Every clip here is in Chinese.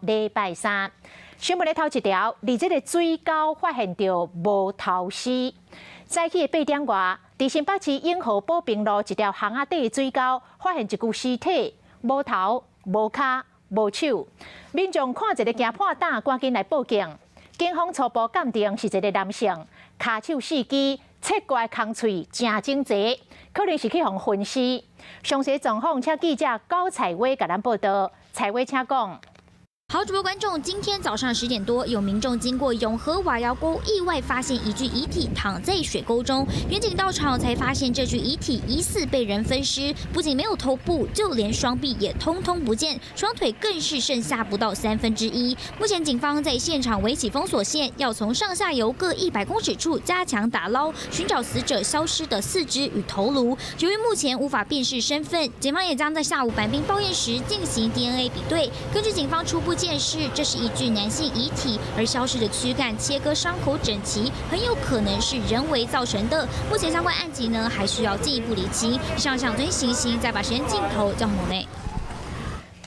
礼拜三，新闻的头一条，伫这个水沟发现着无头尸。早起8点外，伫新北市永和保平路一条巷仔底的水沟，发现一具尸体，无头、无骹、无手。民众看一个惊破胆，赶紧来报警。警方初步鉴定是一个男性，骹手四肢，切怪空喙真整齐，可能是去互分尸。详细状况，请记者高彩薇甲咱报道。彩薇，请讲。 好，主播观众，今天早上10点多，有民众经过永和瓦窑沟，意外发现一具遗体躺在水沟中。远警到场才发现，这具遗体疑似被人分尸，不仅没有头部，就连双臂也通通不见，双腿更是剩下不到1/3。目前警方在现场围起封锁线，要从上下游各100公尺处加强打捞，寻找死者消失的四肢与头颅。由于目前无法辨识身份，警方也将在下午板兵报验时进行 DNA 比对。根据警方初步 见识，这是一具男性遗体，而消失的躯干切割伤口整齐，很有可能是人为造成的。目前相关案情呢，还需要进一步厘清。上想遵行刑，再把时间镜头交往内。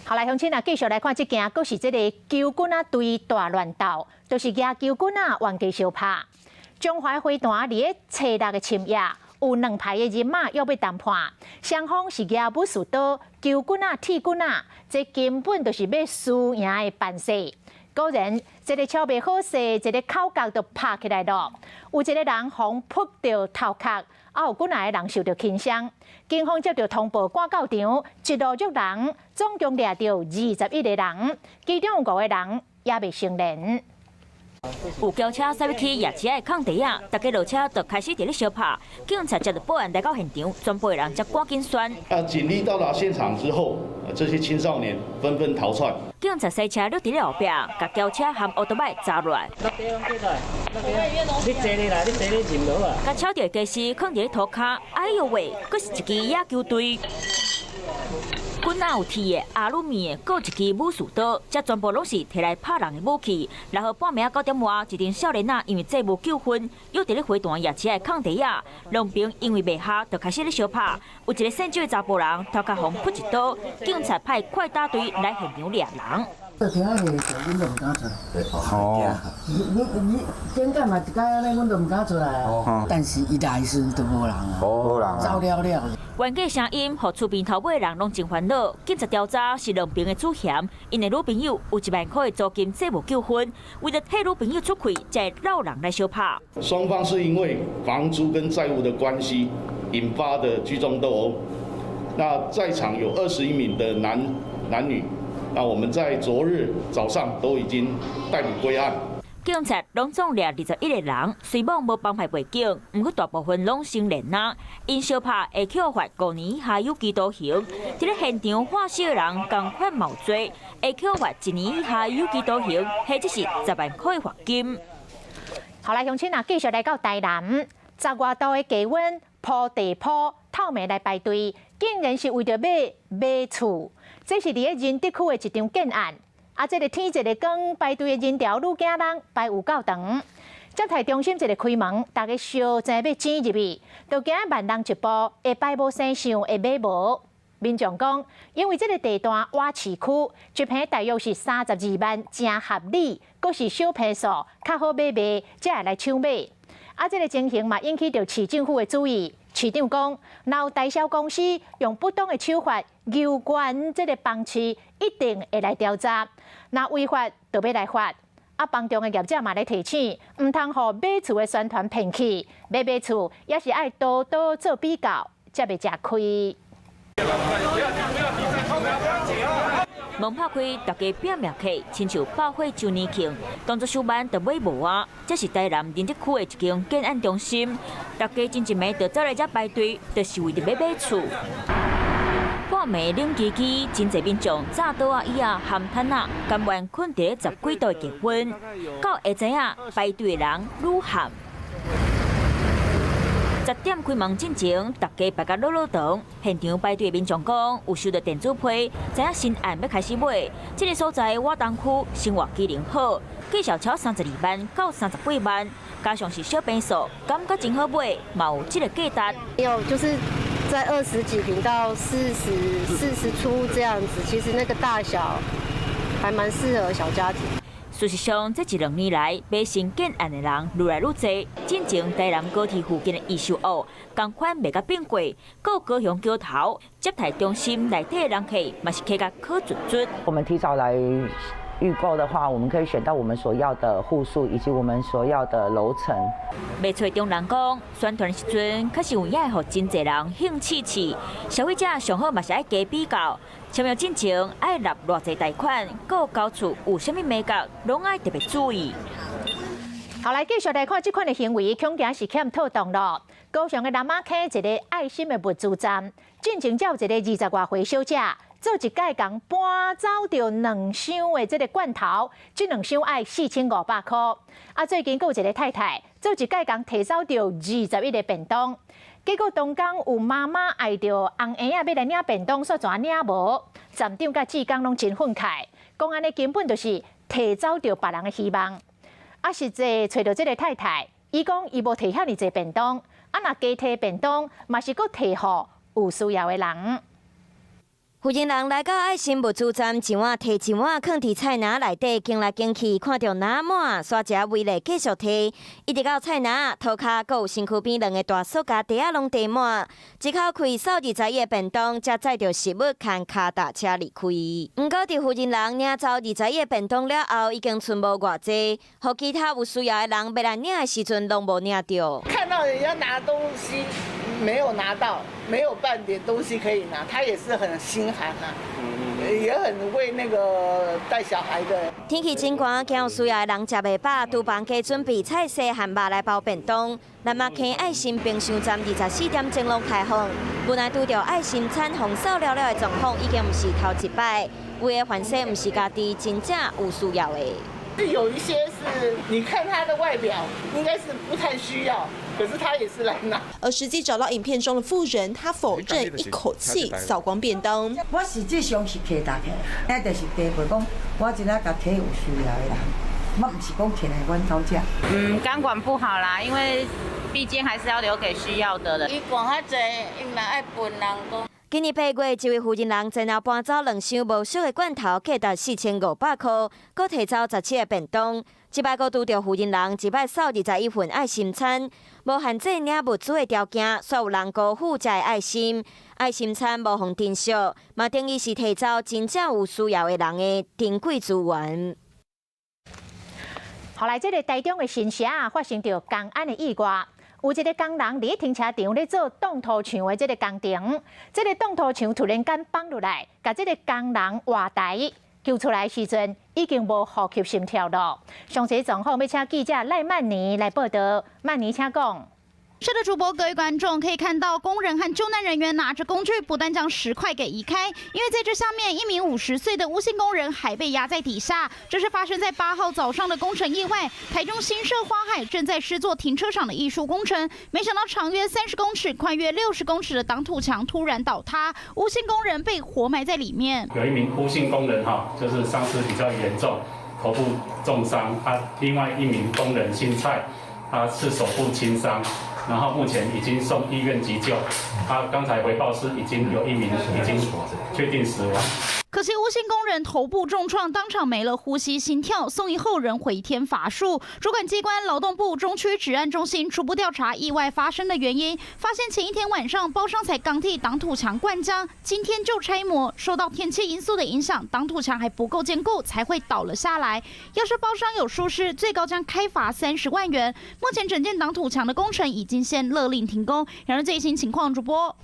好，来，乡亲啊，继续来看这件，佫是这个球棍啊对大乱斗，就是举球棍啊冤家相拍。中华花坛伫个初六的深夜，有2排的人马要被谈判，双方是举武士刀、球棍啊、铁棍啊。 这根本就是要输赢的办势。果然，一个超袂好势，一个口角就拍起来了。有一个人互扑到头壳，有几来的人受到轻伤。警方接到通报，赶到场，一路捉人，总共抓到21个人，其中5个人也未成年。 有轿车驶入去夜市的空地啊，大家落车就开始伫咧相拍。警察接到报案来到现场，全部的人才赶紧栓。警力到达现场之后，这些青少年纷纷逃窜。警察驶车落伫咧后壁，甲轿车和奥多麦砸落来。你坐你来，你坐你进落啊！甲超着的驾驶放伫咧涂骹，哎呦喂，佫是一支野球队。 棍仔有铁的、阿鲁米的，各一支武士刀，这全部拢是摕来拍人的武器。然后半暝9点外，一群少年仔因为债务纠纷，又伫咧花坛夜市的空地啊，两边因为袂合，就开始咧相拍。有一个姓周的查甫人头壳互扑一刀，警察派快打队来现场抓人。 这听下去，阮都唔敢出来。哦，你顶间嘛一届安尼，阮都唔敢出来啊。但是伊来时就无人啊，无人走了了。冤家声音，互厝边头尾的人拢真烦恼。警察调查是两边的主嫌，因的女朋友有1万块的租金债务纠纷，为了替女朋友出气，才绕人来相拍。双方是因为房租跟债务的关系引发的聚众斗殴。那在场有21名的男女。 那我们在昨日早上都已经逮捕归案。警察拢总抓21个人，虽望无帮派背景，不过大部分拢成年人。因相拍会扣罚5年以下有期徒刑。伫咧现场获释的人同款冒罪，会扣罚1年以下有期徒刑，或者是10万块的罚金。好，来，乡亲啊，继续来到台南，10外度的低温铺地铺透明来排队，竟然是为着买厝。 这是伫咧仁德区的一场建案，这个天一个光，排队的人潮愈惊人，排有够长。接待中心一个开门，大家烧钱要挤入去，就惊万人一步，会排无生想，会买无。民众讲，因为这个地段瓦市区，一坪大约是32万，真合理，阁是小坪数，较好买卖，才会来抢买。这个情形嘛，引起到市政府的注意。 市长讲，若有代销公司用不当的手法诱关这个房市，一定会来调查。若违法，就要来罚。房中的业者嘛来提醒，唔通互买厝的宣传骗去，买厝也是爱多多做比较，才袂吃亏。门拍开，大家拼命客，亲像爆火周年庆，当作收办就买无啊！这是台南仁德区的一间建案中心，大家真一暝就走来这排队，就是为着要买厝。半暝冷叽叽，真侪民众炸刀啊、椅啊、含毯啊，甘愿困伫10几度结婚，到下知影排队的人愈含。 10点开门进前，大家排甲落落长。现场排队的民众讲，有收到电子批，知影新案要开始买。这个所在活动区生活机能好，计小超32万到38万，加上是小坪数，感觉真好买，嘛有这个价值。有就是在20几坪到40出这样子，其实那个大小还蛮适合小家庭。事实上，这1、2年来，买新建案的人愈来愈多。进前台南高铁附近的易秀屋，同款未甲变过，有高雄桥头接待中心内底的人客，嘛是客甲可准准。我们提早来预购的话，我们可以选到我们所要的户数以及我们所要的楼层。卖厝中人讲，宣传时阵确实有影互真侪人兴趣起，消费者上好嘛是爱加比较。签约进前爱纳偌济贷款，有交厝有啥物美角，拢爱特别注意。后来继续来看这款的行为，恐惊是欠妥当咯。高雄的南马溪一个爱心的物资站，进前才有一个20多岁小姐，做一届共搬走着2箱的这个罐头，这2箱爱4500块。啊，最近有一个太太，做一届共摕走着21个便当。结果当天有妈妈爱着红婴仔要来领便当，煞全领无。站长甲志工拢真愤慨，讲安尼根本就是摕走着别人的希望。啊，实际找到这个太太，伊讲伊无摕遐尼济便当，啊若加摕便当，嘛是佫摕互有需要的人。附近人来到爱心物资站，一碗摕一碗，放伫菜篮内底，经来经去，看到篮满，刷一位咧继续摕，一直到菜篮涂骹，阁有身躯边2个大塑胶袋仔拢đầy满，一口气扫21个便当，才载着食物牵脚踏车离开。毋过，伫附近人领走21个便当了后，已经剩无偌济，互其他有需要的人要来领的时阵，拢无领到。看到人家拿东西没有拿到，没有半点东西可以拿，他也是很心寒啊，也很为那个带小孩的。天气真寒，惊有需要的人食袂饱，厨房加准备菜色和肉来包便当。南马溪爱心冰箱站24点钟拢开放，本来拄着爱心餐红扫了了的状况，已经不是头一摆。有的反正不是家己真正有需要的。有一些是，你看他的外表，应该是不太需要。可是他也是来拿，而实际找到影片中的妇人，她否认，一口气扫光便当。我实际上是摕大起，那就是地陪讲，我真正甲摕有需要的人，我唔是讲摕来阮偷食。钢管不好啦，因为毕竟还是要留给需要的人。伊管较济，因若爱分人讲。今年8月，一位附近人前后搬走2箱无熟的罐头，价值4500块，搁摕走17个便当。这摆搁拄着附近人一摆扫21份爱心餐，无限制领物资的条件，煞有人辜负这爱心。爱心餐无互珍惜，嘛等于是摕走真正有需要的人的珍贵资源。后来，这个台中的新社发生着公安的意外。有一个工人伫停车场咧做挡土墙的这个工程，这个挡土墙突然间放落来，甲这个工人活台救出来时阵，已经无呼吸心跳了。详细状况要请记者赖曼妮来报道。曼妮，请讲。是的，主播，各位观众可以看到，工人和救难人员拿着工具，不但将石块给移开，因为在这下面，一名50岁的吴姓工人还被压在底下。这是发生在8号早上的工程意外。台中新社花海正在施作停车场的艺术工程，没想到长约30公尺、宽约60公尺的挡土墙突然倒塌，吴姓工人被活埋在里面。有一名吴姓工人就是伤势比较严重，头部重伤。另外一名工人姓蔡，他是手部轻伤。然后目前已经送医院急救，他刚才回报是已经有1名已经确定死亡。可惜吴姓工人头部重创，当场没了呼吸、心跳，送医后人回天乏术。主管机关劳动部中区治安中心初步调查意外发生的原因，发现前一天晚上包商才刚替挡土墙灌浆，今天就拆模，受到天气因素的影响，挡土墙还不够坚固，才会倒了下来。要是包商有疏失，最高将开罚30万元。目前整件挡土墙的工程已经先勒令停工。然而最新情况，主播。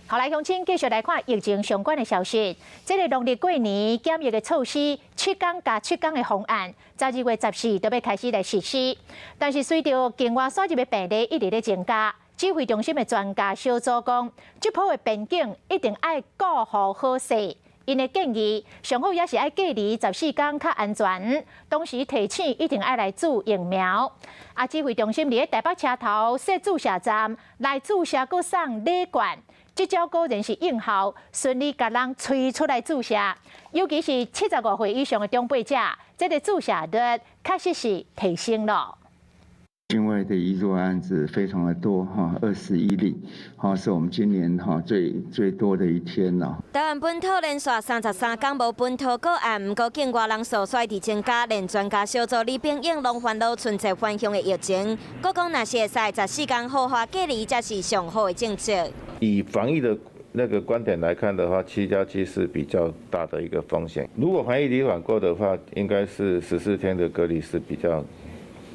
后来，乡亲继续来看疫情相关的消息。这个农历过年检疫的措施，7天加7天的方案，在2月14都要开始来实施。但是随着境外输入的病例一直在增加，指挥中心的专家小组讲，这波的边境一定要顾好好势。因的建议，上好也是要隔离14天较安全，同时提醒一定要来注疫苗。指挥中心伫台北车头设注射站，来注射搁送礼券。这招果然是应效，顺利甲人催出来注射，尤其是75岁以上的长辈者，这个注射率确实是提升了。因为的移入案子非常的多21例，是我们今年最多的一天了。台湾本土连续33天无本土个案，不过境外人数率伫增加，连专家小组李炳英拢烦恼存在返乡的疫情。国讲若是会使14天好好隔离，才是上好的政策。以防疫的那个观点来看的话，7+7是比较大的一个风险。如果防疫旅馆够的话，应该是14天的隔离是比较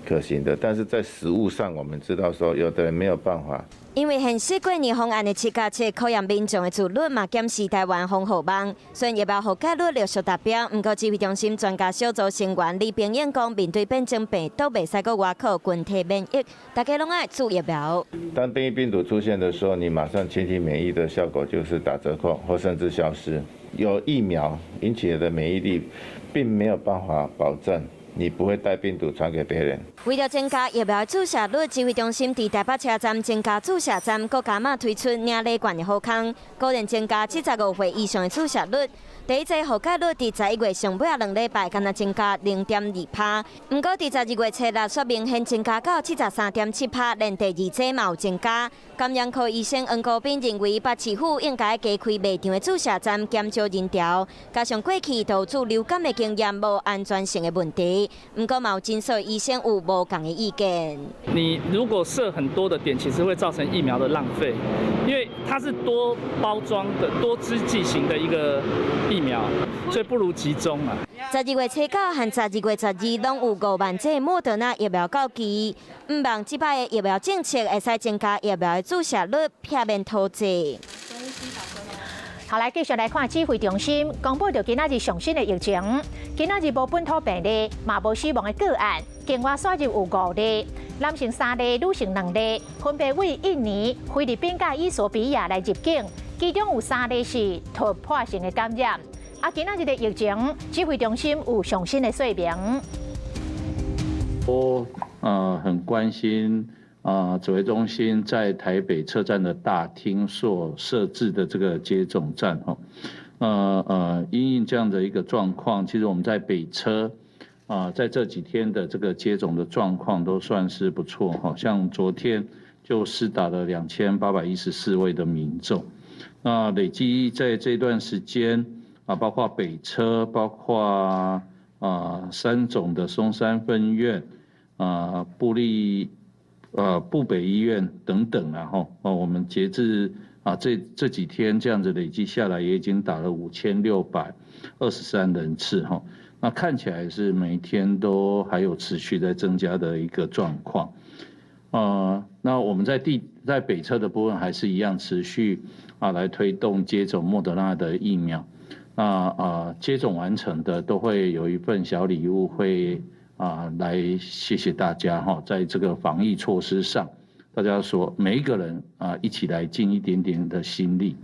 可行的。但是在实务上，我们知道说，有的人没有办法。因为现实过年方案的7+7考验民众的自律嘛，检视台湾防护网。虽然疫苗覆盖率陆续达标，不过指挥中心专家小组成员李炳英讲，面对变种病毒，袂使搁外靠群体免疫，大家拢爱注疫苗。当变异病毒出现的时候，你马上群体免疫的效果就是打折扣，或甚至消失。有疫苗引起的免疫力，并没有办法保证你不会带病毒传给别人。为了增加疫苗注射率，指挥中心伫台北车站增加注射站，搁加码推出领礼券的好康，个人增加75岁以上的注射率。第一剂覆盖率伫11月上尾2礼拜，敢若增加0.2%。不过伫12月7日，说明显增加到73.7%，连第二剂嘛有增加。感染科医生黄国斌认为，北市府应该加开卖场的注射站，减少人潮，加上过去导致流感的经验无安全性的问题。不过嘛有真少医生有无同的意见。你如果设很多的点，其实会造成疫苗的浪费，因为它是多包装的、多支剂型的一个疫苗，所以不如集中啊。12月7号和12月12拢有5万剂莫德纳疫苗到期，唔望这摆的疫苗政策会使增加疫苗的注射率，避免突击。好，来继续来看指挥中心公布到今仔日上新的疫情。今仔日无本土病例，嘛无死亡的个案，境外输入有5例，男性3例，女性2例，分别为印尼、菲律宾甲伊索比亚来入境，其中有3例是突破性的感染。今仔日的疫情，指挥中心有上新的说明。我很关心。指挥中心在台北车站的大厅所设置的这个接种站，因应这样的一个状况，其实我们在北车，在这几天的这个接种的状况都算是不错，像昨天就施打了2814位的民众，那累积在这段时间，包括北车，包括3种的松山分院，部北医院等等，然后我们截至这几天这样子累积下来，也已经打了5623人次哈。那看起来是每一天都还有持续在增加的一个状况。那我们在北车的部分还是一样持续来推动接种莫德纳的疫苗。那接种完成的都会有一份小礼物会。来谢谢大家哈，在这个防疫措施上，大家说每一个人一起来尽一点点的心力。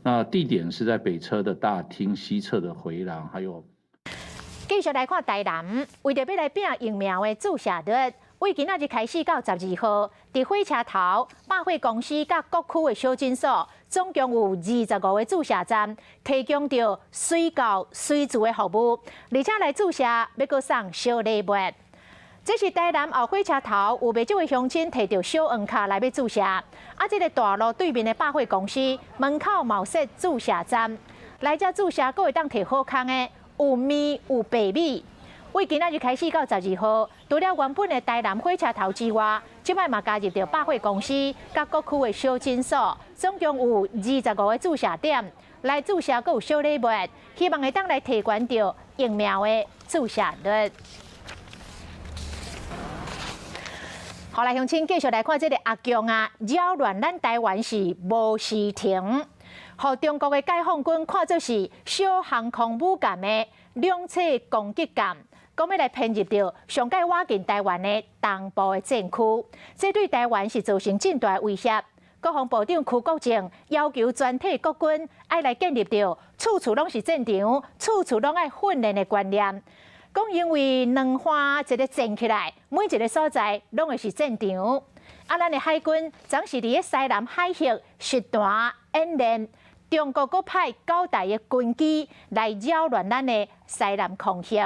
那地点是在北车的大厅西侧的回廊，还有。继续来看台南，为着要来拼疫苗的注射率，为今仔日开始到12号，伫火车头、百货公司甲各区的小诊所，总共有25个注射站，提供着随到随住的服务，而且来注射要阁送小礼物。这是台南后火车头有袂少的乡亲摕着小黄卡来要注射，这个大路对面的百货公司门口嘛有设注射站，来遮注射阁会当摕好康的，有米有白米。为今仔日开始到12号，除了原本的台南火车头之外，即摆嘛加入到百货公司、甲各区的小诊所，总共有25个注射点，来注射阁有小礼物，希望会当来提悬到疫苗的注射率。好，来乡亲继续来看这个阿强扰乱咱台湾是无时停，互中国的解放军看作是小航空母舰的两侧攻击舰。讲要来偏入到上届挖进台湾的东部的战区，这对台湾是造成真大威胁。国防部长邱国正要求全体国军爱来建立到处处拢是战场、处处拢爱训练的观念。讲因为两方一个站起来，每一个所在拢会是战场。咱的海军总是伫咧西南海域实弹演练，中国阁派9台的军机来扰乱咱的西南空域。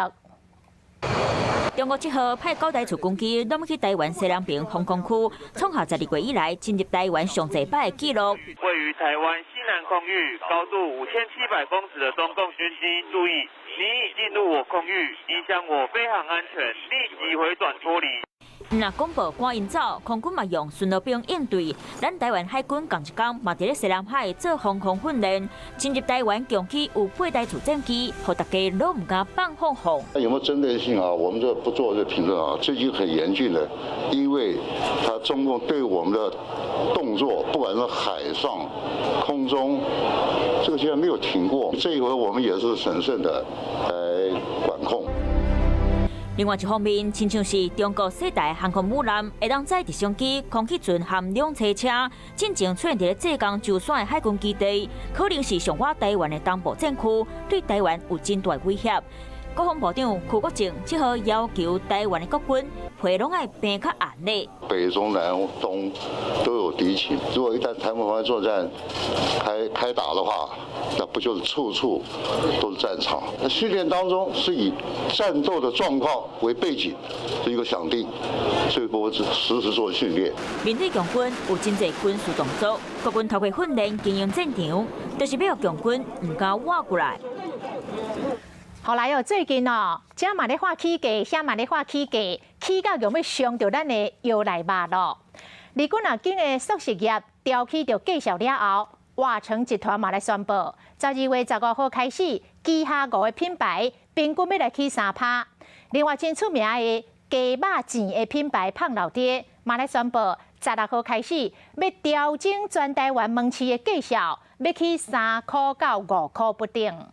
中国7號派9台次軍機攏去台灣西南邊防空區，創下12月以來進入台灣上濟擺的紀錄。位於台灣西南空域高度5700公尺的中共軍機，注意，你已進入我空域，影響我飛航安全，立即回轉脫離。那公布趕因走，空軍嘛用巡邏兵應對。咱台灣海軍同一天嘛佇咧西南海做防空訓練，進入台灣共機有8台主戰機，讓大家都唔敢放放風。有沒有針對性啊？我們就不做這評論啊。最近很嚴峻的，因為他中共對我們的動作，不管是海上、空中，這個現在沒有停過。這一回我們也是審慎的來管控。另外一方面，親像是中國4台航空母艦會當載直升機、空氣船和兩車車，進前出現在浙江舟山的海軍基地，可能是上挖台灣的東部戰區，對台灣有真大威脅。國防部長邱國正7號要求台灣的國軍配攏愛變較硬咧。北中南東都有敵情，如果一旦台灣防衛作戰開打的話，那不就是處處都是戰場？那訓練當中是以戰鬥的狀況為背景，是一個想定，所以我實時做訓練。面對強軍有真濟軍事動作，國軍透過訓練經營戰場，就是要強軍唔敢挖過來。後來哦，最近哦，這嘛咧發起價，遐嘛咧發起價，起價用要傷到咱的腰內肉咯。日軍啊，經嘅塑食業調起就介紹了後，華城集團嘛來宣布，12月15號開始，旗下5個品牌平均要來起3%。另外，真出名的雞肉錢的品牌胖老爹嘛來宣布，16號開始要調整全台灣門市的價數，要起3塊到5塊不等。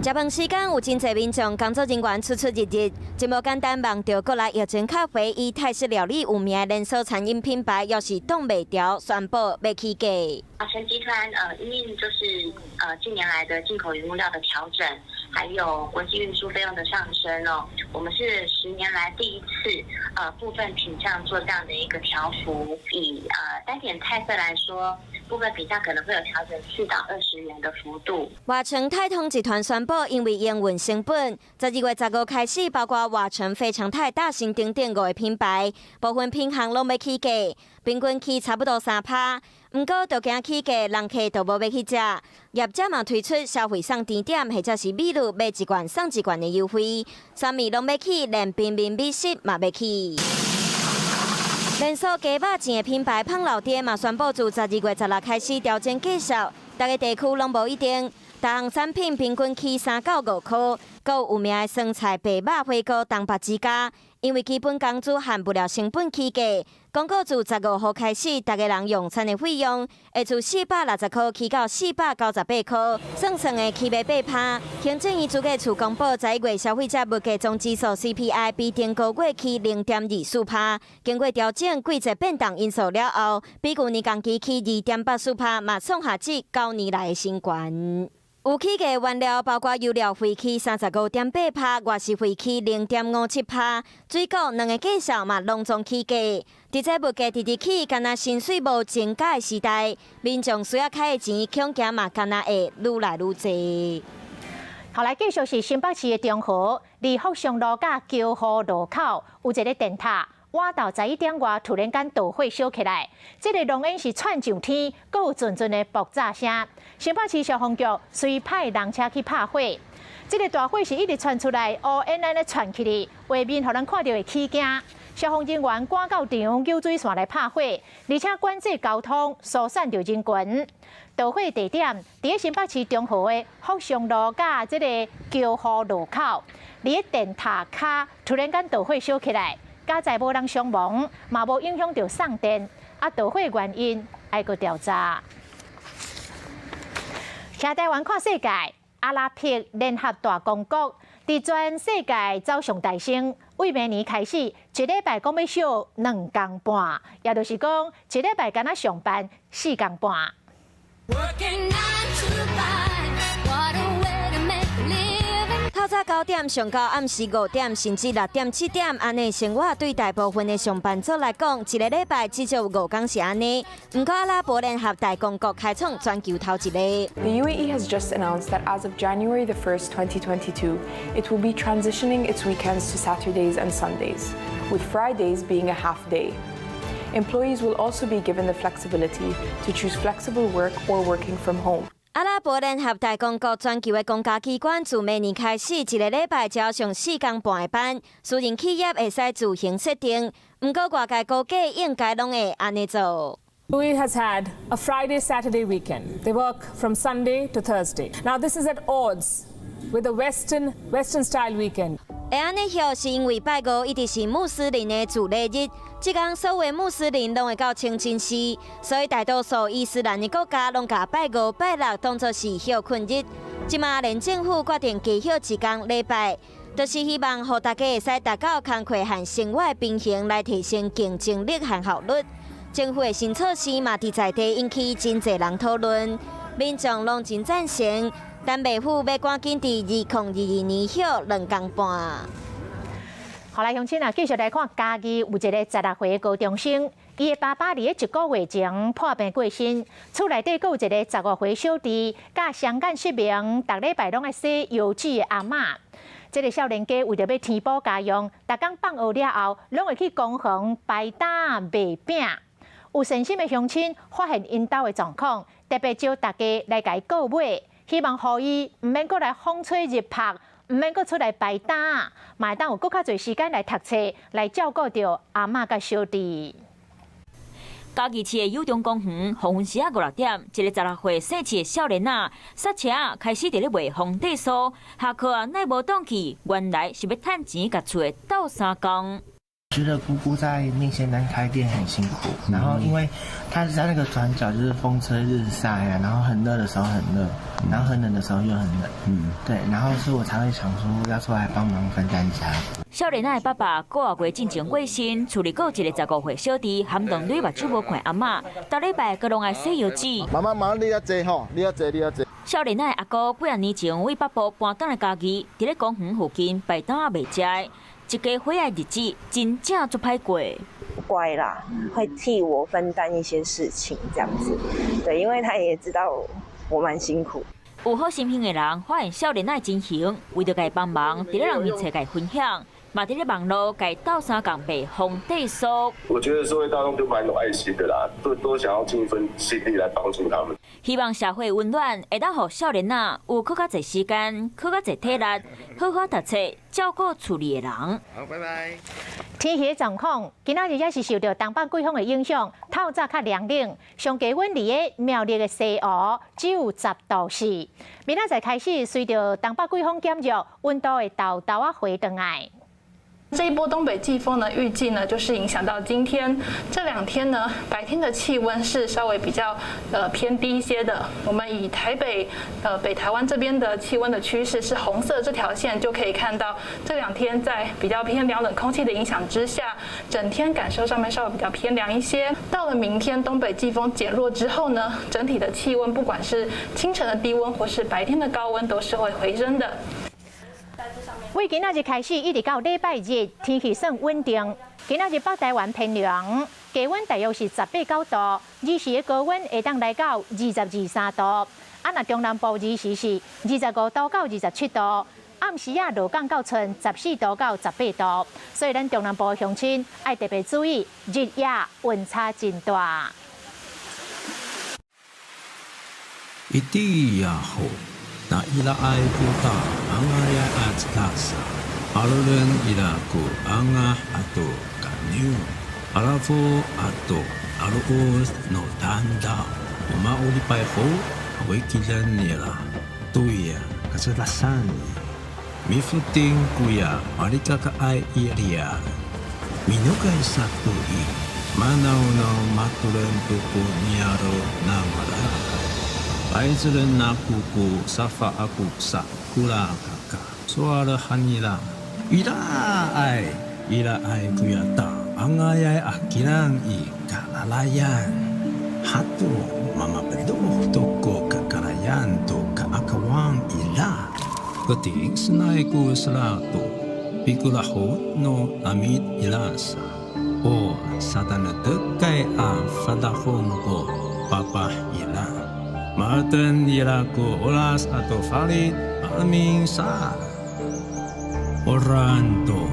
食飯時間有真濟民眾工作人員出入，真無簡單望到國內藥妝咖啡以泰式料理有名的連鎖餐飲品牌，又是擋袂調，宣布要起價。華城集團因應就是近年來的進口原物料的調整，還有國際運輸費用的上升哦，我們是10年來第一次部分品項做這樣的一個調幅。以單點菜色來說，部分品項可能會有調整4到20元的幅度。華城泰通集團宣布，因為營運成本，12月15開始，包括華城、非常泰、大型等5個品牌，部分品項攏要起價，平均起差不多3%。不過，就驚起價，人客都無要去食。業者嘛推出消費送甜點，或者是美女買一罐送一罐的優惠，啥物攏要起，連平民美食嘛要起。連鎖雞肉錢的品牌胖老爹嘛宣布，自12月16開始調整價數，大個地區攏無一定。大項產品平均起3到5塊，有名的酸菜白肉火鍋東北之家，因為基本工資含不了成本起價，廣告自15號開始，大家人用餐的費用會從460塊起到498塊，算算的起碼8%。行政院主計處公布11月消費者物價總指數 CPI 比前個月起0.24%，經過調整季節變動因素了後，比去年同期起2.84%，嘛創下至9年來的新高。有起價原料包括油料費起35.8%，外食費起0.57%，水果兩個價數嘛攏總起價。在這物價直直起，敢若薪水無增加的時代，民眾需要開的錢恐驚嘛敢若會愈來愈濟。後來繼續是新北市的中和，離福祥路甲橋河路口有一個電塔。挖到11點外，突然間導火燒起來，這個濃煙是竄上天，還有陣陣的爆炸聲。新北市消防局隨派人車去拍火，這個大火是一直傳出來，烏煙安尼傳起來，畫面讓人看到會起驚。消防人員趕到場救水線來拍火，而且管制交通，疏散着人群。導火地點在新北市中和的福祥路甲這個橋河路口，在電塔卡突然間導火燒起來。加在無人傷亡，嘛無影響到送電，導火原因還佫調查。聽台灣看世界，阿拉伯聯合大公國佇全世界走上大升，為明年開始，一禮拜講要休2天半，也就是講一禮拜敢若上班4天半。透早9點上到暗時5點，甚至6點、7點，安尼生活對大部分的上班族來講，一個禮拜至少有5天是安尼。不過阿拉伯聯合大公國開創全球頭一個。The UAE has just announced that as of January 1st, 2022, it will be transitioning its weekends to Saturdays and Sundays, with Fridays being a half day. Employees will also be given the flexibility to choose flexible work or working from home. 阿拉伯聯合大公國全球的公家機關自明年開始，一個禮拜只要上4天半的班，私人企業會使自行設定，不過外界估計應該攏會安尼做。UAE has had a Friday-Saturday weekend. They work from Sunday to Thursday. Now this is at odds with the Western-style weekend. 會安尼曉是因為拜五一直是穆斯林的主禮日，即天所有穆斯林攏會到清真寺，所以大多數伊斯蘭的國家攏把拜五、拜六當作是休困日。即馬連政府決定加休一天禮拜，就是希望讓大家會使達到工課和生活的平衡，來提升競爭力和效率。政府的新措施嘛，在地引起真濟人討論，民眾攏真贊成。但政府要趕緊在2022年休2天半。好來，鄉親啊，繼續來看嘉義有一個16歲的高中生，伊的爸爸喺1個月前破病過身，厝內底閣有一個15歲小弟，甲相間10名，逐禮拜攏愛洗油脂的阿嬷。這個少年家為着要填補家用，逐工放學了後，攏會去公園擺攤賣餅。有善心的鄉親發現因兜的狀況，特別招大家來甲伊購買。希望互伊毋免閣來風吹日曬，毋免閣出來擺攤，嘛會當有閣較濟時間來讀冊，來照顧着阿嬷甲小弟。嘉義市的友中公園，黃昏時5、6點，一個16歲姓謝的少年仔剎車開始伫咧賣紅地酥，下課奈無當去，原來是要趁錢甲厝的鬥相共。覺得姑姑在面線攤開店很辛苦，然後因為她是在那個轉角，就是風吹日曬啊，然後很熱的時候很熱，然後很冷的時候又很冷，對，然後所以我才會想說要出來幫忙分擔一下。少年仔的爸爸9月進前過身，厝裡閣有一個15歲小弟，含兩女目睭無看阿嬷，逐禮拜閣攏愛洗油脂。媽，你要坐吼，你要坐。少年仔的阿哥幾年前為北部搬到來嘉義，佇咧公園附近擺攤賣食。一個回來日子真正足歹過。乖啦，會替我分擔一些事情，這樣子。對，因為他也知道我蠻辛苦。有好心胸的人發現少年仔的真形，為着甲伊幫忙，佇咧人面前甲伊分享，嘛佇咧網絡甲伊鬥相共賣紅地酥。我覺得社會大眾都蠻有愛心的啦，都想要盡一份心力來幫助他們。希望社會溫暖，會當讓少年仔有更較濟時間、更較濟體力，好好讀冊，照顧厝裡的人。好，拜拜。天氣狀況，今仔日也是受到東北季風的影響，透早較涼冷，上低溫裡的苗栗的西湖只有10度4。明仔載開始，隨着東北季風減弱，溫度會豆啊回轉來。這一波東北季風呢，預計呢就是影響到今天這2天呢，白天的氣溫是稍微比較偏低一些的。我們以台北北台灣這邊的氣溫的趨勢是紅色這條線，就可以看到這2天在比較偏涼冷空氣的影響之下，整天感受上面稍微比較偏涼一些。到了明天東北季風減弱之後呢，整體的氣溫不管是清晨的低溫或是白天的高溫都是會回升的。為今仔日開始，一直到禮拜日，天氣算穩定。今仔日北台灣偏涼，低溫大約是18、19度，日時的高溫會當來到20、23度。那中南部日時是25度到27度，暗時落降到剩14度到18度。所以咱中南部的鄉親要特別注意，日夜溫差真大。一定也好。那伊拉愛不大，昂啊呀阿茲拉薩，阿魯人伊拉古昂啊阿多干牛，阿拉夫阿多阿魯烏諾丹達，我媽烏里拜後，維基人尼拉，對呀，可是拉山，米夫丁古呀，阿里卡卡愛伊利亞，米諾蓋薩圖伊，馬naunau馬圖人圖古尼亞羅那馬拉。孩子人拿姑姑沙发阿姑沙姑啦嘎嘎，说了喊你啦，伊拉爱不要打，昂啊呀阿吉兰伊嘎拉拉yan，哈多妈妈不多多过嘎嘎拉yan多嘎阿卡旺伊拉， keting senai ku selatu pikula hut no amit ilasa o satana tekai a fadahong ko papa ila marten ila ku olas atau valid alming sa oranto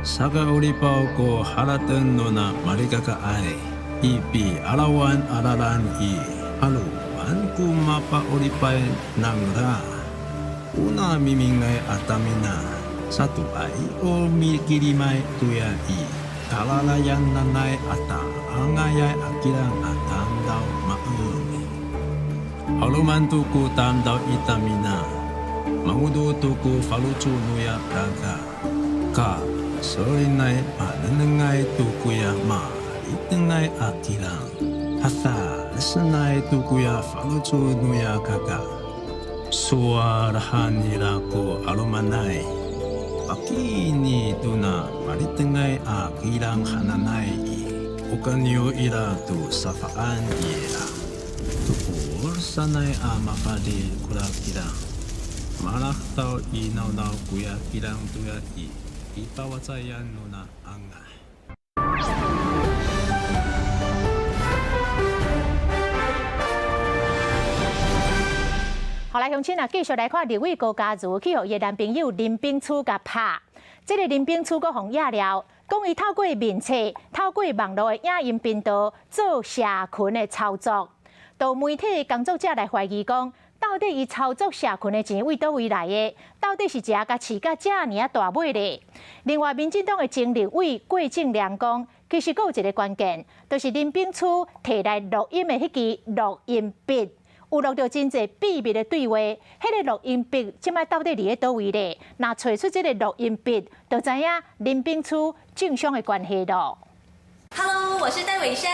saga ulipau ko halatan nona marika ka ai ipi alawan alalan i aluan ku mapa ulipai nangra una mimingai atamina satu ai o mikirimai tuya i kalalayan nanai ata angayai akirang atam dau maumi aluman tuku tam dau itamina mangudu tuku falucu nuya raga ka solinai panenengai tuku ya ma itengai akirang hasa senai tuku ya falucu nuya kaga suarahan iraku alumanai pakini tuna maritengai akirang hananai ukanyo ira tu safaan ira tukur sanai amapadi kurakira malah tau inau-nau kuya kirang tuya ipawacayan nuna angah后来乡亲啊，继续来看立委高嘉瑜去互伊男朋友林炳初甲拍。这个林炳初阁互惹了，讲伊透过面册、透过网络的影音频道做社群的操作，到媒体工作者来怀疑讲，到底伊操作社群的钱为倒位来的？到底是食甲饲甲遮尔啊大尾咧？另外，民进党的前立委郭正亮讲，其实阁有一个关键，就是林炳初摕来录音的迄支录音笔。有录到真侪秘密的对话，迄个录音笔即摆到底伫咧倒位咧？若找出这个录音笔，就知影林炳初正常的关系咯。Hello， 我是戴伟山。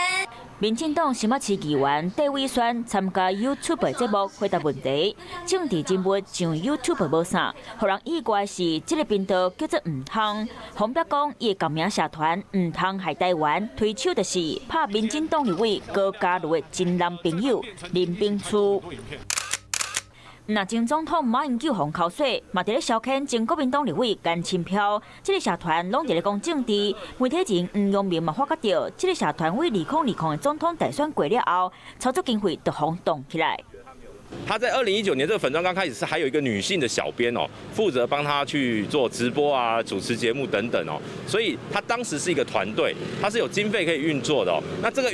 民进党新北市议员戴伟山参加 YouTube 节目回答问题，政治人物上 YouTube 无啥，互人意外是这个频道叫做唔通。洪表讲伊的革命社团唔通害台湾，推手就是拍民进党立委高嘉瑜的真男朋友林炳初。那前总统马英九洪口水，嘛伫咧消遣前国民党立委甘亲飘，这个社团拢伫咧讲政治。媒体人黄阳明嘛发觉到，这个社团为2020的总统大选过了后，操作经费就轰动起来。他在2019年这个粉专刚开始是还有一个女性的小编哦，负责帮他去做直播啊、主持节目等等哦，所以他当时是一个团队，他是有经费可以运作的哦。那这个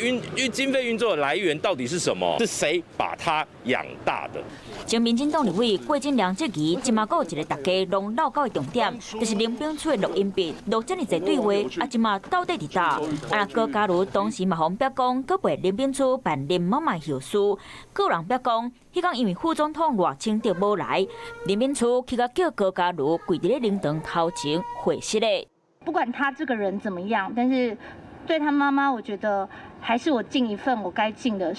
经费运作的来源到底是什么？是谁把他养大的？前民进党立委郭正亮这期，今嘛阁有一个大家拢闹到的重点，就是林炳初的录音笔录这么侪对话，啊，今嘛到底伫倒？啊，高嘉瑜当时嘛红表讲，佮被林炳初办林妈妈后事，个人表讲。迄讲因为副总统赖清德无来，林炳初去甲叫高嘉瑜跪伫咧灵堂头前会师咧。不管他这个人怎么样，但是对他妈妈，我觉得还是我尽一份我该尽的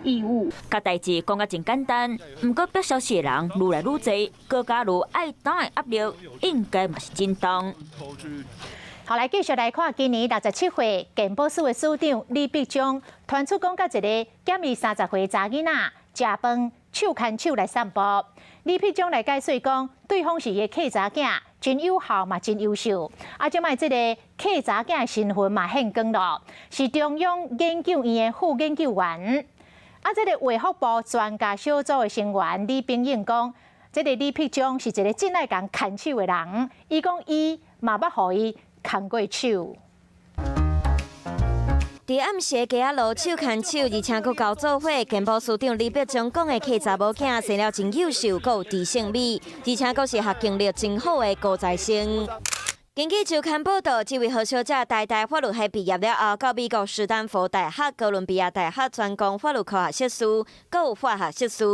义务。甲代志讲甲真简单，不过表消息的人愈来愈侪，高嘉瑜爱党的压力应该嘛是真重。后来继续来看，今年67岁健保署的署长李必忠传出讲，甲一个减伊30岁查囡仔食饭手牵手来散步。李必忠来解释讲，对方是伊的客查囝，真有效嘛，真优秀。啊，即卖这个客查囝的身份嘛显光咯，是中央研究院的副研究员。啊，这个卫福部专家小组的成员李炳英讲，这个李必忠是一个真爱共牵手的人。伊讲伊嘛捌互伊牵过手。伫暗时街仔路手牵手，而且佫交做伙。健保署长李必忠讲的客查某囝生了真优秀，佫有知性美，而且佫是学经历真好的高材生。根据周刊报道，这位何小姐台大法律系毕业了后，到美国斯坦福大学、哥伦比亚大学专攻法律科学硕士，佫有法学硕士，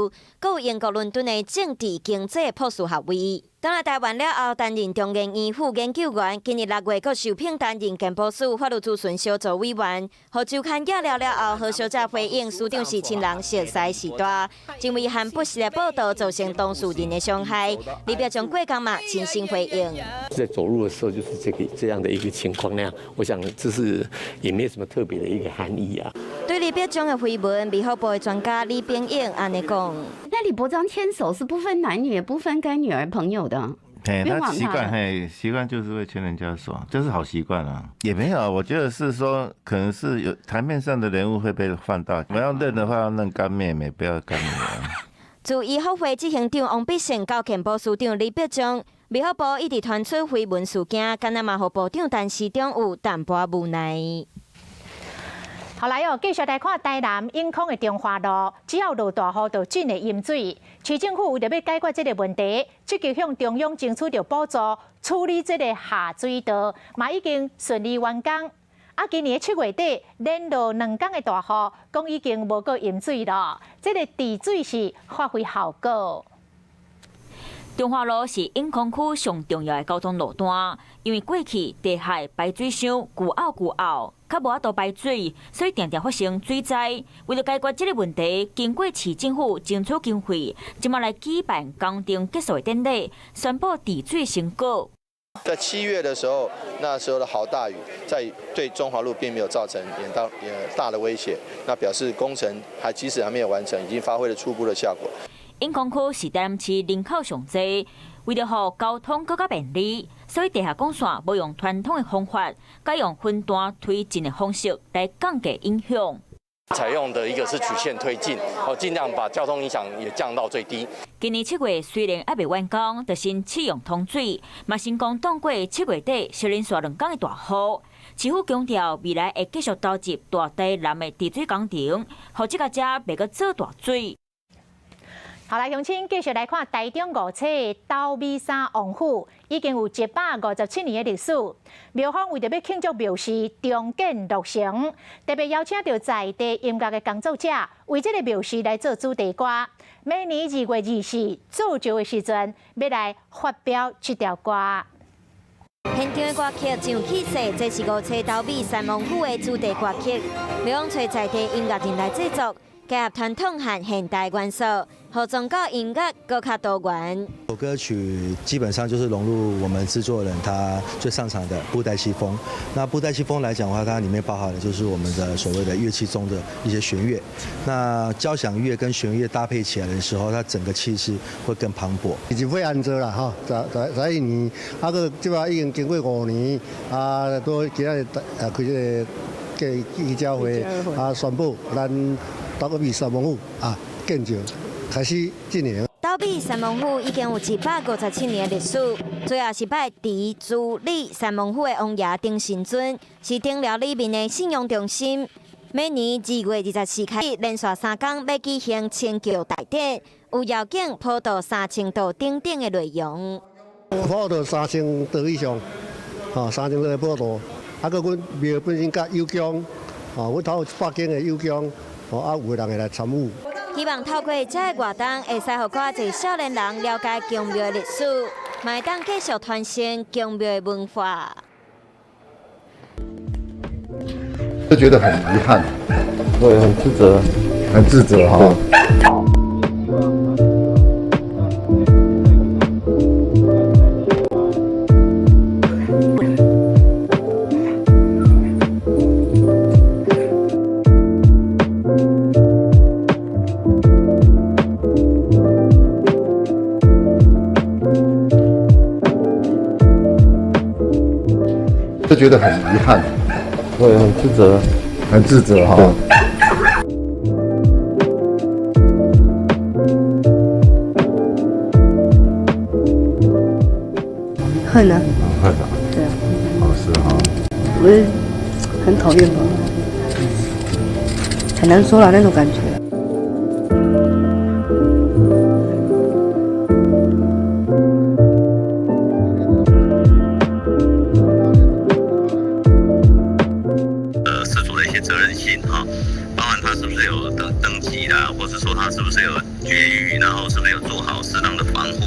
佫有英国伦敦的政治经济博士学位。当来台湾了后，担任中研院副研究员。今年6月，佫受聘担任健保署法律咨询小组委员。和周刊惹了后，何小姐回应署长是亲人熟悉时代，因为和不实的报道造成当事人的伤害。李必忠过工嘛，亲身回应。在走路的时候就是这样的一个情况那样，我想这是也没有什么特别的一个含义啊。对李必忠的绯闻，美福部的专家李炳英安尼讲。那那李伯章牵手是不分男女，也不分干女儿朋友的。他习惯，习惯就是会牵人家手，这是好习惯啊。也没有，我觉得是说，可能是有台面上的人物会被放大。我们要认的话，要认干妹妹，不要干女儿。自医学会执行长王必胜到健保署长李必忠，卫福部一直传出绯闻事件，敢若嘛，互部长陈时中有淡薄无奈。后来继续来看台南永康的中华路，只要落大雨就进的淹水。市政府为了要解决这个问题，积极向中央争取到补助，处理这个下水道，嘛已经顺利完工。今年7月底连落2天的大雨，讲已经无够淹水了。这个治水是发挥效果。中华路是永康区上重要的交通路段，因为过去地海排水箱旧凹，较无法度排水，所以常常发生水灾。为了解决这个问题，经过市政府争取经费，今麦来举办工程结束的典礼，宣布治水成果。在7月的时候，那时候的豪大雨，对中华路并没有造成大的威胁，那表示工程即使还没有完成，已经发挥了初步的效果。永康区是台南市人口上侪，为了让交通更加便利，所以地下管线无用传统的方法，改用分段推进的方式来降低影响。采用的一个是曲线推进，尽量把交通影响也降到最低。今年7月虽然还未完工，就先启用通水，嘛成功挡过7月底小连续2天的大雨。市府强调未来会继续投入大台南的治水工程，让这个遮袂阁做大水。后来，乡亲继续来看台中5车斗米山王府，已经有157年的历史。庙方为着要庆祝庙事重建落成，特别邀请到在地音乐的工作者，为这个庙事来做主题歌。每年2月24造就的时阵，要来发表这条歌。现场的歌曲真有气势，这是5车斗米山王府的主题歌曲，庙方找在地音乐人来制作。结合传统和现代元素，和宗教音乐更加多元。首歌曲基本上就是融入我们制作人他最擅长的布袋戏风。那布袋戏风来讲的话，它里面包含的就是我们的所谓的乐器中的一些弦乐。那交响乐跟弦乐搭配起来的时候，它整个气势会更磅礴。已经会安做啦，哈，在1年，个即摆已经经过5年，都今日开这个记者会，宣布咱。斗米山王府建造开始进行。斗米山王府已经有157年的历史，最后是拜地主理山王府的王爷丁信尊，是顶寮里面的信用中心。每年2月24开始，连续3天要举行千桥大典，有邀请普渡3000道等等的内容。普渡3000道以上，3000道的普渡，个阮庙本身甲友乡，阮头有100间的友乡。有人会来参与。希望透过这个活动，会使让更多少年人了解宫庙的历史，嘛当继续传承宫庙的文化。就觉得很遗憾，对，很自责，很自责哈。就觉得很遗憾，对，很自责，很自责哈。恨啊！恨啊！对啊。是哈。我也很讨厌吧，很难说了那种感觉。或是说他是不是有绝育，然后是不是有做好适当的防护。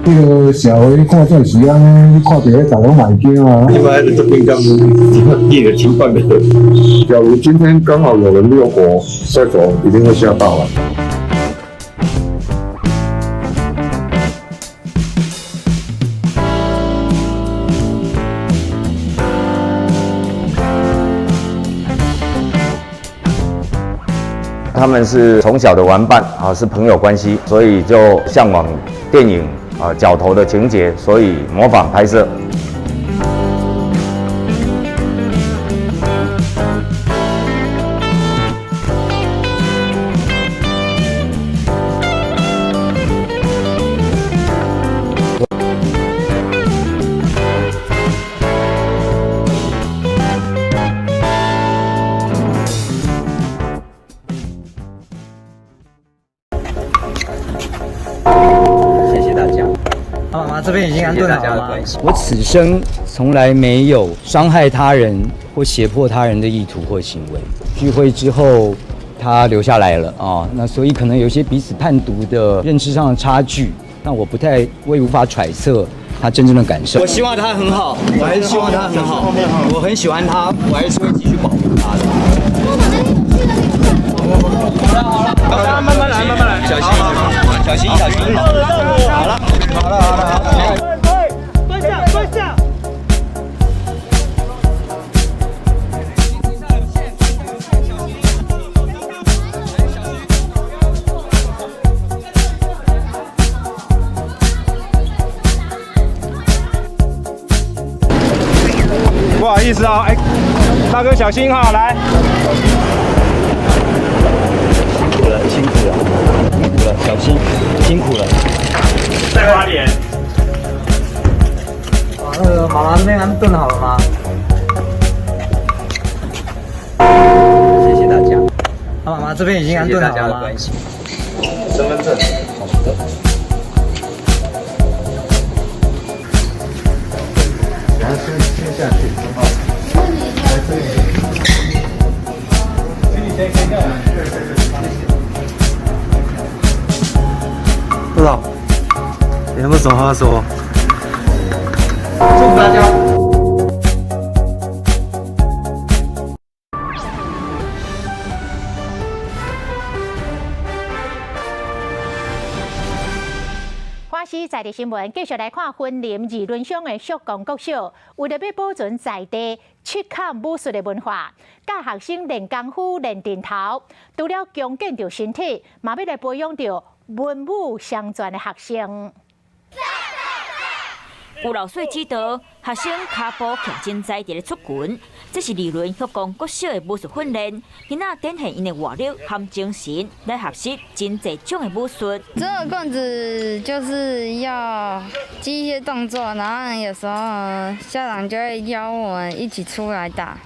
迄个社会看这时啊，你看到迄大家买惊啊。一般这边刚夜的情况的，假如今天刚好有人遛狗在走，一定会吓到啊。他们是从小的玩伴啊，是朋友关系，所以就向往电影啊角头的情节，所以模仿拍摄。这边已经安顿好了吗？我此生从来没有伤害他人或胁迫他人的意图或行为。聚会之后，他留下来了啊，那所以可能有些彼此判读的认知上的差距，那我也无法揣测他真正的感受。我希望他很好，我还是希望他很好，我很喜欢他，我还是会继续保护他的。好了，慢慢来，慢慢来，小心，小心，小心。好了。蹲下。不好意思啊，大哥小心哈，来。辛苦了，小心，辛苦了。再花点。那个马兰那边炖好了吗？谢谢大家。妈妈这边已经安顿好了吗？身份证。好的。然后先下去，好。来这里。先干。不知道，有没有什么话说？祝福大家。欢喜在地新闻，继续来看婚林议论乡的属公国小，为了要保存在地七坎武术的文化，教学生练功夫、练阵头，除了强健着身体，嘛要来培养着文武双全的学生。有老师指导，学生脚步强劲在地的出拳，这是理论协工国小的武术训练，今仔展现因的活力和精神来学习真侪种的武术。这个棍子就是要记一些动作，然后有时候校长就会邀我们一起出来打。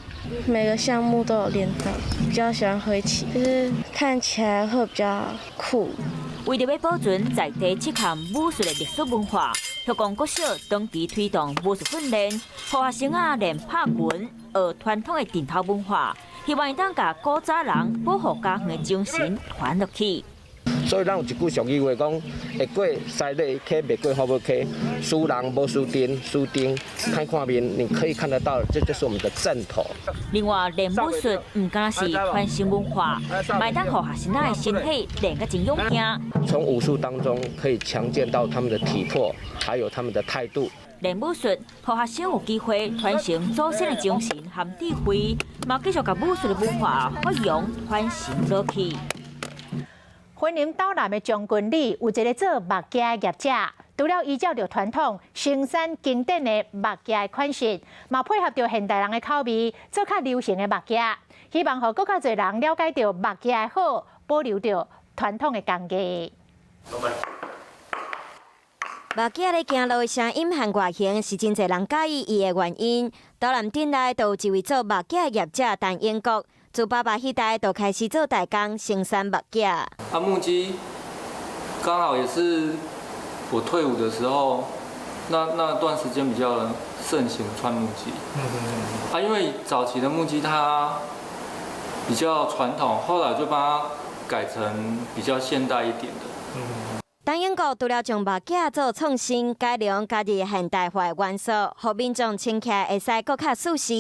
每个项目都有练到，比较喜欢挥旗，就是看起来会比较酷。为了要保存在地七项武术的历史文化，协工国小长期推动武术训练，让学生练拍拳，学传统的阵头文化，希望当把古早人保护家园的精神传落去。所以咱有一句俗语话讲：会过西里溪，袂过花木溪。输人无输丁，输丁看画面，你可以看得到，这就是我们的正头。另外，练武术唔单是传承文化，卖当让学生的身体练个真勇猛。从武术当中可以强健到他们的体魄，还有他们的态度。练武术，让学生有机会传承祖先的精神和智慧，嘛继续把武术的文化发扬传承落去。婚林岛南的将军里有一个做木屐的业者，除了依照着传统生产经典的木屐款式，嘛配合着现代人的口味，做较流行的木屐，希望让更加侪人了解到木屐的好，保留着传统的工艺。木屐咧行路的声音和外形是真侪人介意伊的原因。岛南镇内就有一位做木屐的业者陈英国。自爸爸迄代就开始做代工生产木屐。木屐刚好也是我退伍的时候，那段时间比较盛行穿木屐。因为早期的木屐它比较传统，后来就把它改成比较现代一点的。当英国除了将目镜做创新改良，加入现代化元素，互民众穿起来会使更较舒适。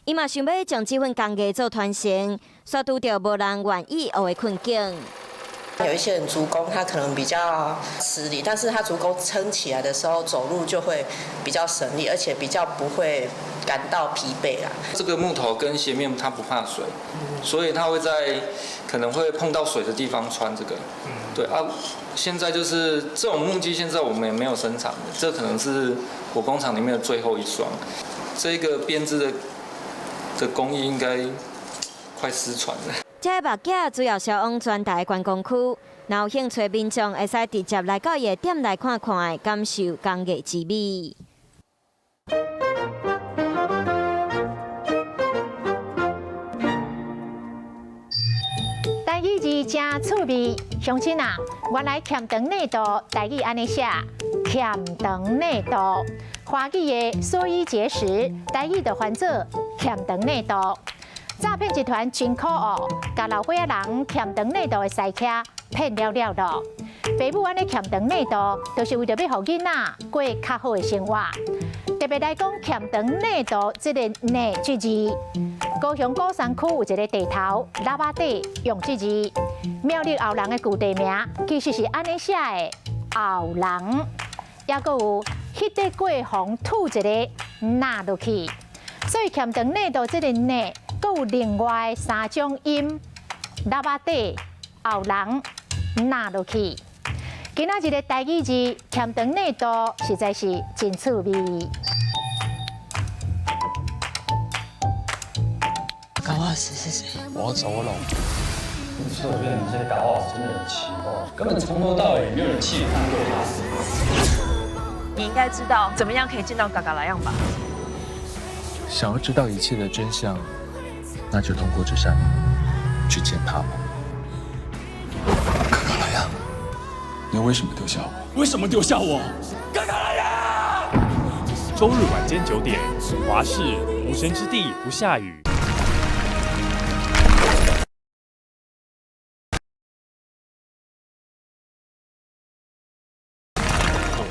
伊嘛想要将这份工艺做传承，却拄到无人愿意学的困境。有一些人足弓他可能比较吃力，但是他足弓撑起来的时候，走路就会比较省力，而且比较不会感到疲惫啦。这个木头跟鞋面它不怕水，所以它会在可能会碰到水的地方穿这个。对啊，现在就是这种木屐，现在我们也没有生产的，这可能是我工厂里面的最后一双。这个编织的工艺应该快失传了。这个目镜主要销往全台观光区，若有兴趣的民众会使直接来到伊的店来看看，感受工艺之美。台语字真趣味，乡亲啊，原来欠长内度台语安尼写，欠长内度。华语的所以结实，台语就翻做欠长内度。诈骗集团真可恶，甲老伙仔人欠长内度的西客骗了咯。父母安尼欠长内度，就是为着要互囡仔过较好的生活。特别来讲欠长内度这个“内”这字，高雄高山区有一个地头喇叭底用这字，苗栗后人的旧地名其实是安尼写的后人，也阁有迄块过风吐一个纳落去，所以欠长内度这个“内”。阁有另外3种音，喇叭底、后人、纳落去。今仔日的台语字欠长内度，实在是真趣味。高老师是谁？我走了。所以我觉得你这个高老师真的很奇怪，根本从头到尾没有人气看过他。你应该知道怎么样可以见到嘎嘎莱样吧？想要知道一切的真相。那就通过这扇门去见他吧。嘎嘎莱呀，你为什么丢下我？为什么丢下我？嘎嘎莱呀！周日晚间9点，华视《无神之地不下雨》。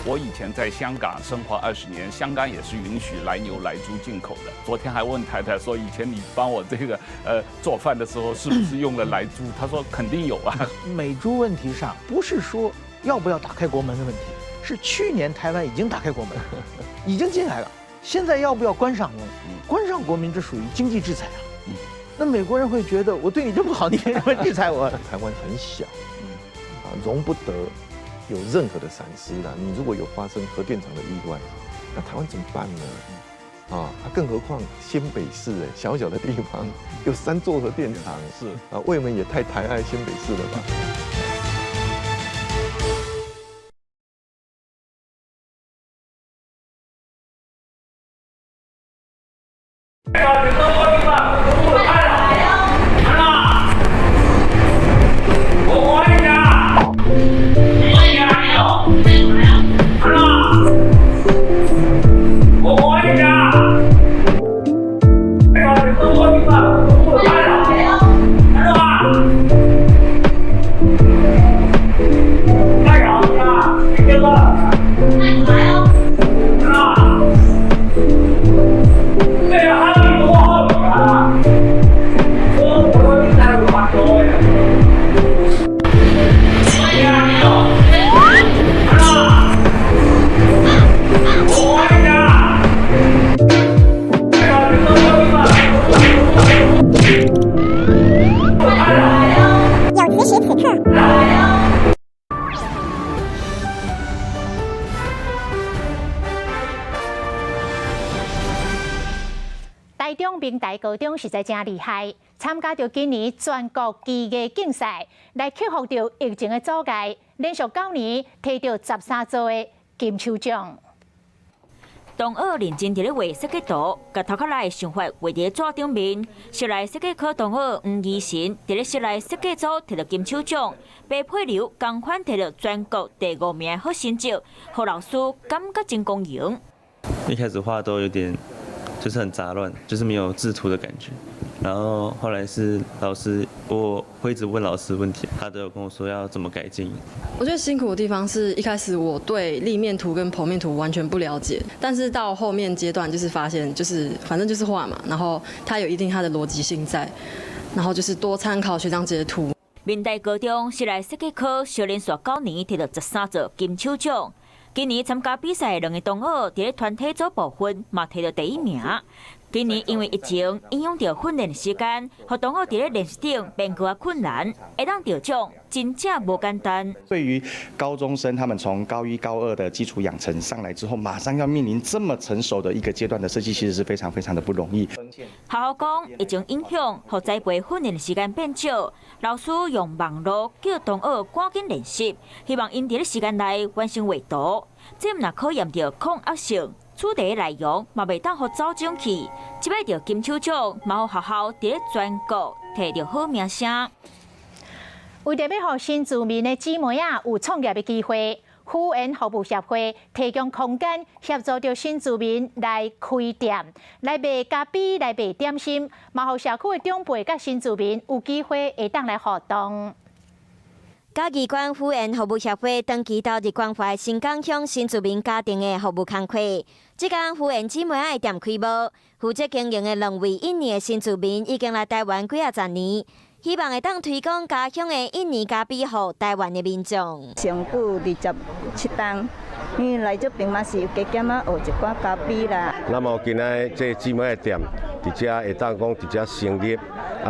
我以前在香港生活20年，香港也是允许来牛来猪进口的。昨天还问太太说，以前你帮我这个做饭的时候是不是用了来猪？她说肯定有啊。美猪问题上不是说要不要打开国门的问题，是去年台湾已经打开国门，已经进来了。现在要不要关上呢？关上国门这属于经济制裁啊。那美国人会觉得我对你这么好，你凭什么制裁我？台湾很小，容不得有任何的闪失啦。你如果有发生核电厂的意外，那台湾怎么办呢？更何况新北市小小的地方有3座核电厂，是卫门也太抬爱新北市了吧？台中明大高中实在真厉害，参加着今年全国技艺竞赛，来克服着疫情的阻碍，连续9年摕到13座的金球奖。同学认真伫咧画设计图，甲头壳内的想法画伫纸顶面。室内设计科同学黄怡晨伫咧室内设计组摕到金手奖，白佩柔同款摕到全国第5名好成绩，互老师感觉真光荣。一开始画都有点就是很杂乱，就是没有制图的感觉。然后后来是老师，我会一直问老师问题，他都有跟我说要怎么改进。我觉得辛苦的地方是一开始我对立面图跟剖面图完全不了解，但是到后面阶段就是发现反正就是画嘛，然后它有一定它的逻辑性在，然后就是多参考学长姐的图。明代高中室内设计科小连续9年摕到13座金手奖。今年参加比赛的2个同学，伫咧团体组部分嘛摕到第1名。今年因为疫情影响到训练时间，互同学伫咧练习顶变更困难，会当得奖真正无简单。对于高中生，他们从高1、高2的基础养成上来之后，马上要面临这么成熟的一个阶段的设计，其实是非常非常的不容易。学校讲，疫情影响，互栽培训练的时间变少，老师用网络叫同学赶紧练习，希望因伫咧时间内完成画图。这若考验到抗压性，主题内容嘛袂当互走种去。即摆着金手奖，嘛互学校伫咧全国摕到好名声。为着要互新住民的姊妹有创业的机会，辅仁服务协会提供空间，协助着新住民来开店，来卖咖啡，来卖点心，嘛互社区的长辈甲新住民有机会会当来互动。嘉义县辅仁服务协会长期投入关怀新港乡新住民家庭的服务工课。即间辅仁姊妹的店开幕，负责经营的2位印尼的新住民已经来台湾几10年，希望会当推广家乡的印尼咖啡予台湾的民众。上久27档，因为来这边嘛是有加减学一寡咖啡啦。那么今仔这姊妹的店，伫遮会当讲伫遮成立。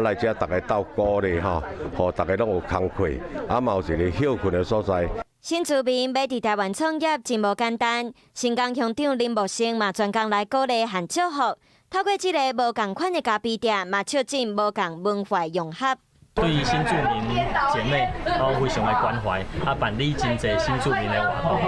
来遮大家斗鼓励吼，互大家拢有工课，嘛有一个休困的所在。新住民要伫台湾创业真无简单，新港乡长林木生嘛专工来鼓励和祝福。透过这个无共款的咖啡店，嘛促进无共文化融合。对于新住民姐妹，我非常的关怀，办理真侪新住民的活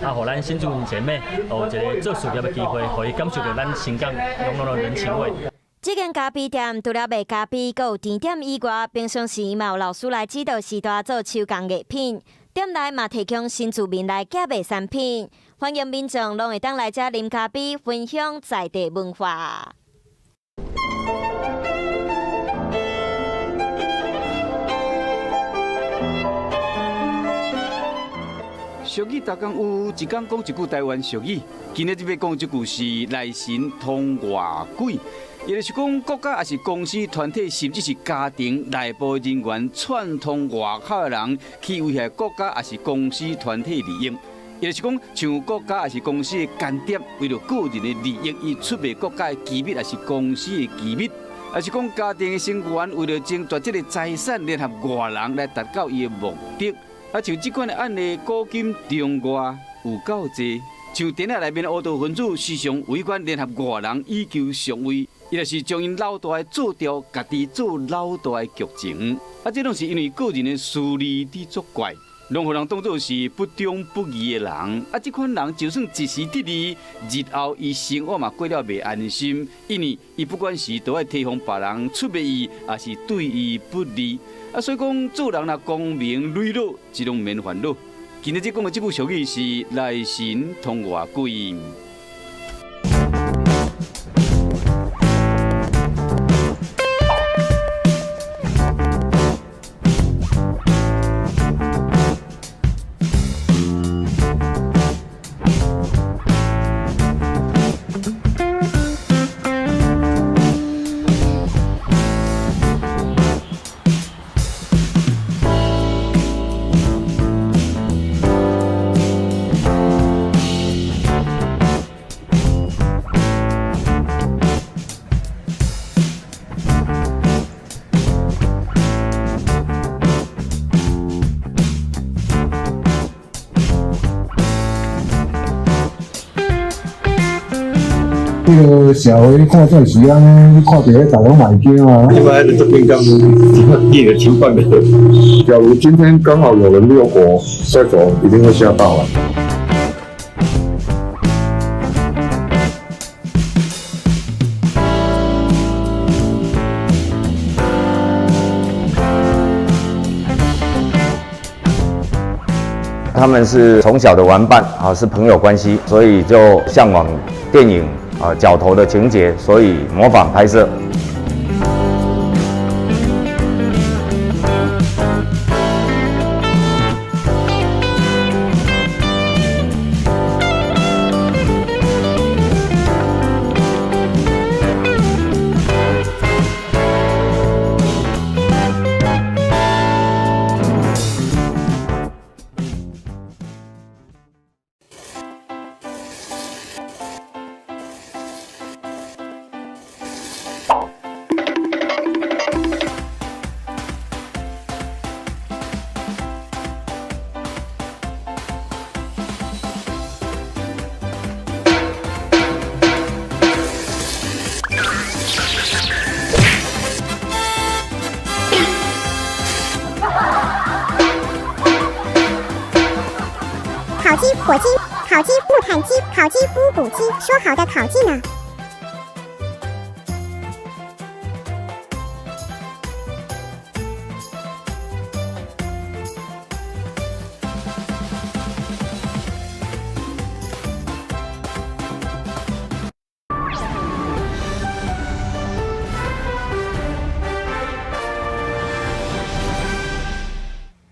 动，互咱新住民姐妹有一个做事业的机会，互伊感受到咱新港浓浓的人情味。这间咖啡店除了卖咖啡，还有甜点以外，平常时嘛有老师来指导时代做手工艺品。店内嘛提供新住民来假卖产品，欢迎民众拢会当来这啉咖啡，分享在地文化。俗语逐工有一工讲一句台湾俗语，今日要讲这句是内神通外鬼，也就是讲国家也是公司团体，甚至是家庭内部人员串通外口的人去危害国家也是公司团体利益，也就是讲像国家也是公司的间谍，为了个人的利益，伊出卖国家的机密也是公司的机密。也是讲家庭的成员为了争夺这个财产，联合外人来达到伊的目的。像这款的案例，古今中外有够多。像电影内面的黑道分子，时常围观联合外人以求上位，伊就是将因老大的做掉，家己做老大的剧情。这拢是因为个人的私利伫作怪，拢互人当作是不忠不义的人。这款人就算一时得利，日后伊生活嘛过了袂安心，因为伊不管是都爱提防别人出卖伊，也是对伊不利。所以讲做人若光明磊落，一拢免烦恼。今日讲的这句俗语是内神通外鬼。这个社会看做是安尼，看到大家买惊啊。一般这边刚地的情况的，假如今天刚好有人遛狗在走，一定会吓到了。他们是从小的玩伴是朋友关系，所以就向往电影角头的情节，所以模仿拍摄。火鸡、烤鸡、木炭鸡、烤鸡、乌骨鸡，说好的烤鸡呢？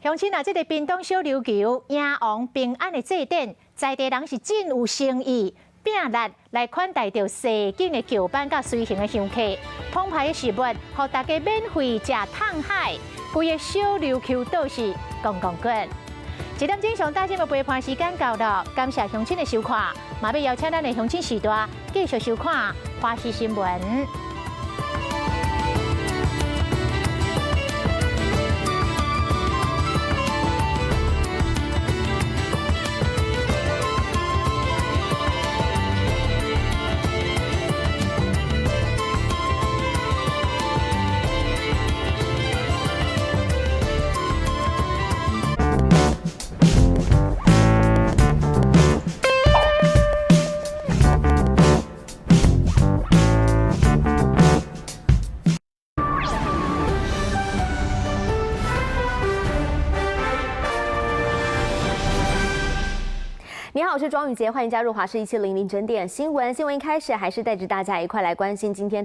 乡亲啊，这个屏东小琉球迎王平安的祭典，在地人是真有诚意，拼力来款待着西景的桥板甲随行的香客，澎湃的食物，互大家免费食烫海，规个小琉球岛是公共滚。一点钟上大节目陪伴时间到了，感谢乡亲的收看，嘛要邀请咱的乡亲时代继续收看花视新闻。你好，我是庄宇杰，欢迎加入华视1700整点新闻。新闻一开始还是带着大家一块来关心今天